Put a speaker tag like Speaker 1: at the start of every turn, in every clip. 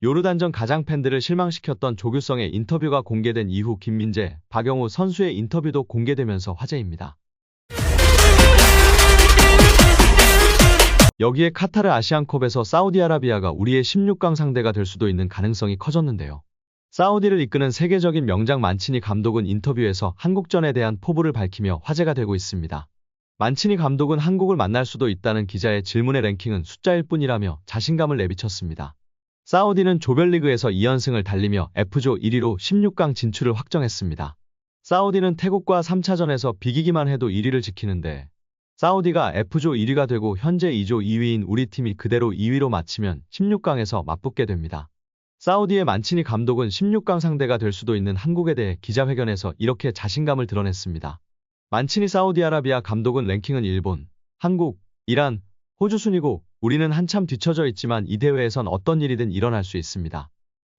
Speaker 1: 요르단전 가장 팬들을 실망시켰던 조규성의 인터뷰가 공개된 이후 김민재, 박영우 선수의 인터뷰도 공개되면서 화제입니다. 여기에 카타르 아시안컵에서 사우디아라비아가 우리의 16강 상대가 될 수도 있는 가능성이 커졌는데요. 사우디를 이끄는 세계적인 명장 만치니 감독은 인터뷰에서 한국전에 대한 포부를 밝히며 화제가 되고 있습니다. 만치니 감독은 한국을 만날 수도 있다는 기자의 질문의 랭킹은 숫자일 뿐이라며 자신감을 내비쳤습니다. 사우디는 조별리그에서 2연승을 달리며 F조 1위로 16강 진출을 확정했습니다. 사우디는 태국과 3차전에서 비기기만 해도 1위를 지키는데 사우디가 F조 1위가 되고 현재 2조 2위인 우리 팀이 그대로 2위로 마치면 16강에서 맞붙게 됩니다. 사우디의 만치니 감독은 16강 상대가 될 수도 있는 한국에 대해 기자회견에서 이렇게 자신감을 드러냈습니다. 만치니 사우디아라비아 감독은 랭킹은 일본, 한국, 이란, 호주 순이고 우리는 한참 뒤처져 있지만 이 대회에선 어떤 일이든 일어날 수 있습니다.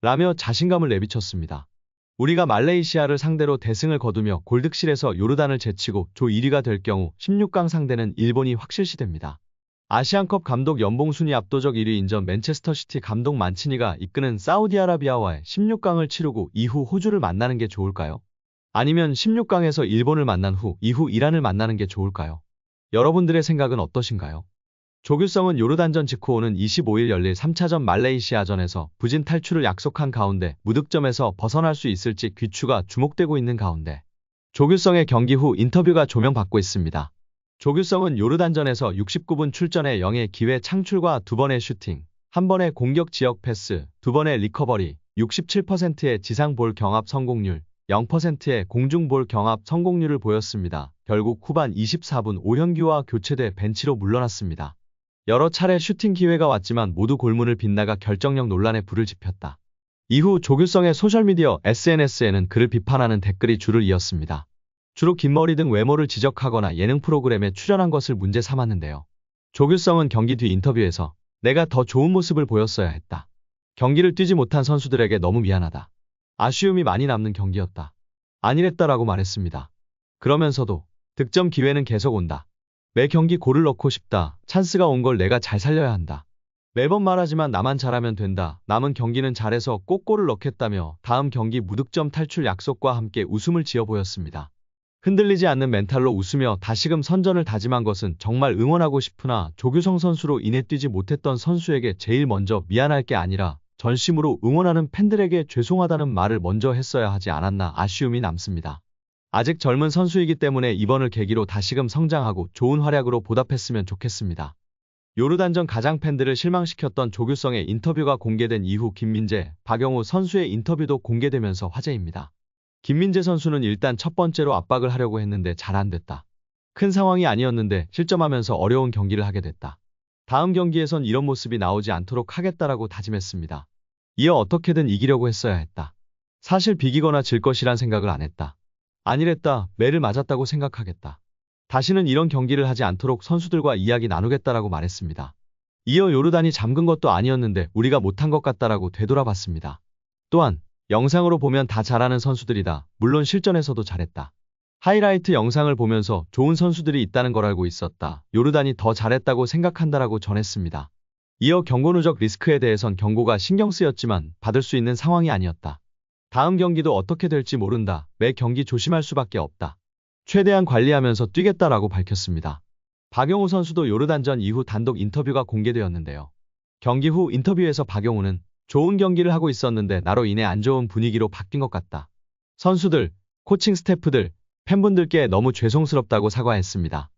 Speaker 1: 라며 자신감을 내비쳤습니다. 우리가 말레이시아를 상대로 대승을 거두며 골득실에서 요르단을 제치고 조 1위가 될 경우 16강 상대는 일본이 확실시됩니다. 아시안컵 감독 연봉 순위 압도적 1위인 전 맨체스터시티 감독 만치니가 이끄는 사우디아라비아와의 16강을 치르고 이후 호주를 만나는 게 좋을까요? 아니면 16강에서 일본을 만난 후 이후 이란을 만나는 게 좋을까요? 여러분들의 생각은 어떠신가요? 조규성은 요르단전 직후 오는 25일 열릴 3차전 말레이시아전에서 부진 탈출을 약속한 가운데 무득점에서 벗어날 수 있을지 귀추가 주목되고 있는 가운데 조규성의 경기 후 인터뷰가 조명받고 있습니다. 조규성은 요르단전에서 69분 출전해 0의 기회 창출과 2번의 슈팅, 1번의 공격 지역 패스, 2번의 리커버리, 67%의 지상 볼 경합 성공률, 0%의 공중 볼 경합 성공률을 보였습니다. 결국 후반 24분 오현규와 교체돼 벤치로 물러났습니다. 여러 차례 슈팅 기회가 왔지만 모두 골문을 빗나가 결정력 논란에 불을 지폈다. 이후 조규성의 소셜미디어 SNS에는 그를 비판하는 댓글이 줄을 이었습니다. 주로 긴 머리 등 외모를 지적하거나 예능 프로그램에 출연한 것을 문제 삼았는데요. 조규성은 경기 뒤 인터뷰에서 내가 더 좋은 모습을 보였어야 했다. 경기를 뛰지 못한 선수들에게 너무 미안하다. 아쉬움이 많이 남는 경기였다. 아니랬다라고 말했습니다. 그러면서도 득점 기회는 계속 온다. 매 경기 골을 넣고 싶다. 찬스가 온 걸 내가 잘 살려야 한다. 매번 말하지만 나만 잘하면 된다. 남은 경기는 잘해서 꼭 골을 넣겠다며 다음 경기 무득점 탈출 약속과 함께 웃음을 지어 보였습니다. 흔들리지 않는 멘탈로 웃으며 다시금 선전을 다짐한 것은 정말 응원하고 싶으나 조규성 선수로 인해 뛰지 못했던 선수에게 제일 먼저 미안할 게 아니라 전심으로 응원하는 팬들에게 죄송하다는 말을 먼저 했어야 하지 않았나 아쉬움이 남습니다. 아직 젊은 선수이기 때문에 이번을 계기로 다시금 성장하고 좋은 활약으로 보답했으면 좋겠습니다. 요르단전 가장 팬들을 실망시켰던 조규성의 인터뷰가 공개된 이후 김민재, 박영우 선수의 인터뷰도 공개되면서 화제입니다. 김민재 선수는 일단 첫 번째로 압박을 하려고 했는데 잘 안 됐다. 큰 상황이 아니었는데 실점하면서 어려운 경기를 하게 됐다. 다음 경기에선 이런 모습이 나오지 않도록 하겠다라고 다짐했습니다. 이어 어떻게든 이기려고 했어야 했다. 사실 비기거나 질 것이란 생각을 안 했다. 아니랬다. 매를 맞았다고 생각하겠다. 다시는 이런 경기를 하지 않도록 선수들과 이야기 나누겠다라고 말했습니다. 이어 요르단이 잠근 것도 아니었는데 우리가 못한 것 같다라고 되돌아봤습니다. 또한 영상으로 보면 다 잘하는 선수들이다. 물론 실전에서도 잘했다. 하이라이트 영상을 보면서 좋은 선수들이 있다는 걸 알고 있었다. 요르단이 더 잘했다고 생각한다라고 전했습니다. 이어 경고 누적 리스크에 대해선 경고가 신경 쓰였지만 받을 수 있는 상황이 아니었다. 다음 경기도 어떻게 될지 모른다. 매 경기 조심할 수밖에 없다. 최대한 관리하면서 뛰겠다라고 밝혔습니다. 박영우 선수도 요르단전 이후 단독 인터뷰가 공개되었는데요. 경기 후 인터뷰에서 박영우는 좋은 경기를 하고 있었는데 나로 인해 안 좋은 분위기로 바뀐 것 같다. 선수들, 코칭 스태프들, 팬분들께 너무 죄송스럽다고 사과했습니다.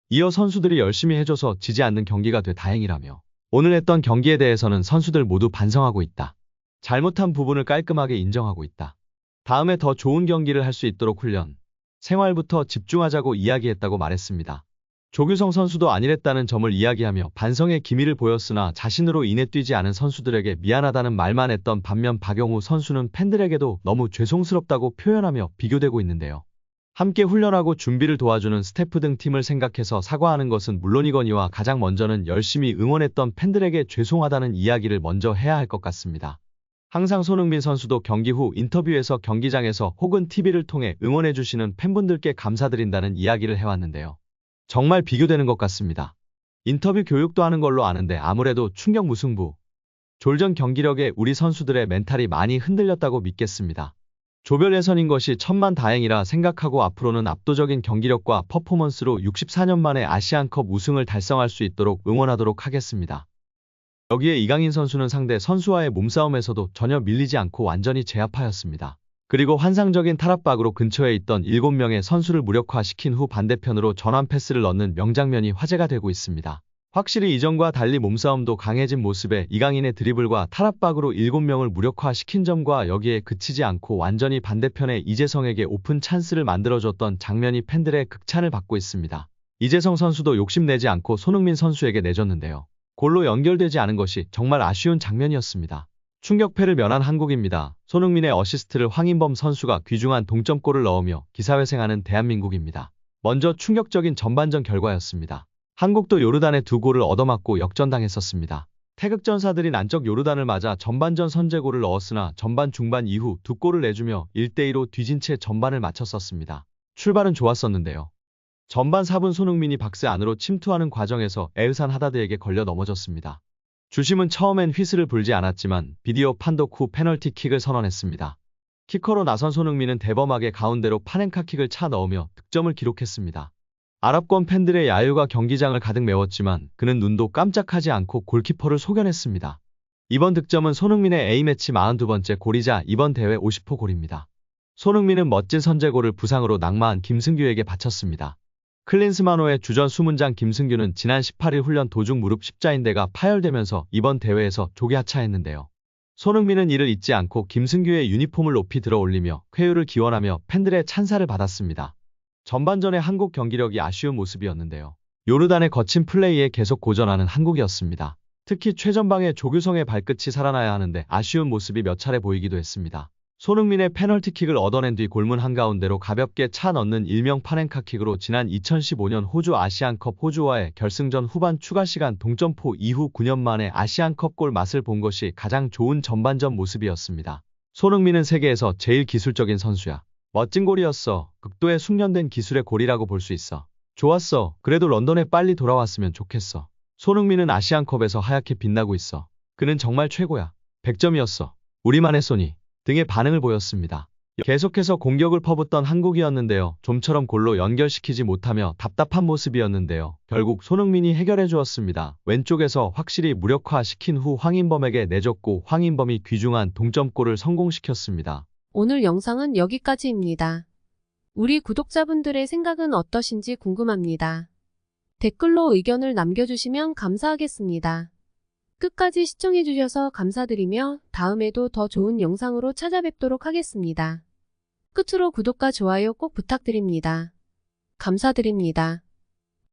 Speaker 1: 이어 선수들이 열심히 해줘서 지지 않는 경기가 돼 다행이라며 오늘 했던 경기에 대해서는 선수들 모두 반성하고 있다. 잘못한 부분을 깔끔하게 인정하고 있다. 다음에 더 좋은 경기를 할 수 있도록 훈련, 생활부터 집중하자고 이야기했다고 말했습니다. 조규성 선수도 아니랬다는 점을 이야기하며 반성의 기미를 보였으나 자신으로 인해 뛰지 않은 선수들에게 미안하다는 말만 했던 반면 박영우 선수는 팬들에게도 너무 죄송스럽다고 표현하며 비교되고 있는데요. 함께 훈련하고 준비를 도와주는 스태프 등 팀을 생각해서 사과하는 것은 물론이거니와 가장 먼저는 열심히 응원했던 팬들에게 죄송하다는 이야기를 먼저 해야 할 것 같습니다. 항상 손흥민 선수도 경기 후 인터뷰에서 경기장에서 혹은 TV를 통해 응원해주시는 팬분들께 감사드린다는 이야기를 해왔는데요. 정말 비교되는 것 같습니다. 인터뷰 교육도 하는 걸로 아는데 아무래도 충격 무승부. 졸전 경기력에 우리 선수들의 멘탈이 많이 흔들렸다고 믿겠습니다. 조별 예선인 것이 천만다행이라 생각하고 앞으로는 압도적인 경기력과 퍼포먼스로 64년 만에 아시안컵 우승을 달성할 수 있도록 응원하도록 하겠습니다. 여기에 이강인 선수는 상대 선수와의 몸싸움에서도 전혀 밀리지 않고 완전히 제압하였습니다. 그리고 환상적인 탈압박으로 근처에 있던 7명의 선수를 무력화시킨 후 반대편으로 전환 패스를 넣는 명장면이 화제가 되고 있습니다. 확실히 이전과 달리 몸싸움도 강해진 모습에 이강인의 드리블과 탈압박으로 7명을 무력화시킨 점과 여기에 그치지 않고 완전히 반대편의 이재성에게 오픈 찬스를 만들어줬던 장면이 팬들의 극찬을 받고 있습니다. 이재성 선수도 욕심내지 않고 손흥민 선수에게 내줬는데요. 골로 연결되지 않은 것이 정말 아쉬운 장면이었습니다. 충격패를 면한 한국입니다. 손흥민의 어시스트를 황인범 선수가 귀중한 동점골을 넣으며 기사회생하는 대한민국입니다. 먼저 충격적인 전반전 결과였습니다. 한국도 요르단의 2골을 얻어맞고 역전당했었습니다. 태극전사들인 안적 요르단을 맞아 전반전 선제골을 넣었으나 전반 중반 이후 2골을 내주며 1대2로 뒤진 채 전반을 마쳤었습니다. 출발은 좋았었는데요. 전반 4분 손흥민이 박스 안으로 침투하는 과정에서 에흐산 하다드에게 걸려 넘어졌습니다. 주심은 처음엔 휘슬을 불지 않았지만 비디오 판독 후 페널티킥을 선언했습니다. 키커로 나선 손흥민은 대범하게 가운데로 파넨카킥을 차 넣으며 득점을 기록했습니다. 아랍권 팬들의 야유가 경기장을 가득 메웠지만 그는 눈도 깜짝하지 않고 골키퍼를 속여냈습니다. 이번 득점은 손흥민의 A매치 42번째 골이자 이번 대회 50호 골입니다. 손흥민은 멋진 선제골을 부상으로 낙마한 김승규에게 바쳤습니다. 클린스만호의 주전 수문장 김승규는 지난 18일 훈련 도중 무릎 십자인대가 파열되면서 이번 대회에서 조기 하차했는데요. 손흥민은 이를 잊지 않고 김승규의 유니폼을 높이 들어 올리며 쾌유를 기원하며 팬들의 찬사를 받았습니다. 전반전의 한국 경기력이 아쉬운 모습이었는데요. 요르단의 거친 플레이에 계속 고전하는 한국이었습니다. 특히 최전방의 조규성의 발끝이 살아나야 하는데 아쉬운 모습이 몇 차례 보이기도 했습니다. 손흥민의 페널티킥을 얻어낸 뒤 골문 한가운데로 가볍게 차 넣는 일명 파넨카킥으로 지난 2015년 호주 아시안컵 호주와의 결승전 후반 추가시간 동점포 이후 9년 만에 아시안컵 골 맛을 본 것이 가장 좋은 전반전 모습이었습니다. 손흥민은 세계에서 제일 기술적인 선수야. 멋진 골이었어. 극도의 숙련된 기술의 골이라고 볼 수 있어. 좋았어. 그래도 런던에 빨리 돌아왔으면 좋겠어. 손흥민은 아시안컵에서 하얗게 빛나고 있어. 그는 정말 최고야. 100점이었어. 우리만의 소니. 등의 반응을 보였습니다. 계속해서 공격을 퍼붓던 한국이었는데요. 좀처럼 골로 연결시키지 못하며 답답한 모습이었는데요. 결국 손흥민이 해결해 주었습니다. 왼쪽에서 확실히 무력화시킨 후 황인범에게 내줬고 황인범이 귀중한 동점골을 성공시켰습니다.
Speaker 2: 오늘 영상은 여기까지입니다. 우리 구독자분들의 생각은 어떠신지 궁금합니다. 댓글로 의견을 남겨주시면 감사하겠습니다. 끝까지 시청해주셔서 감사드리며 다음에도 더 좋은 영상으로 찾아뵙도록 하겠습니다. 끝으로 구독과 좋아요 꼭 부탁드립니다. 감사드립니다.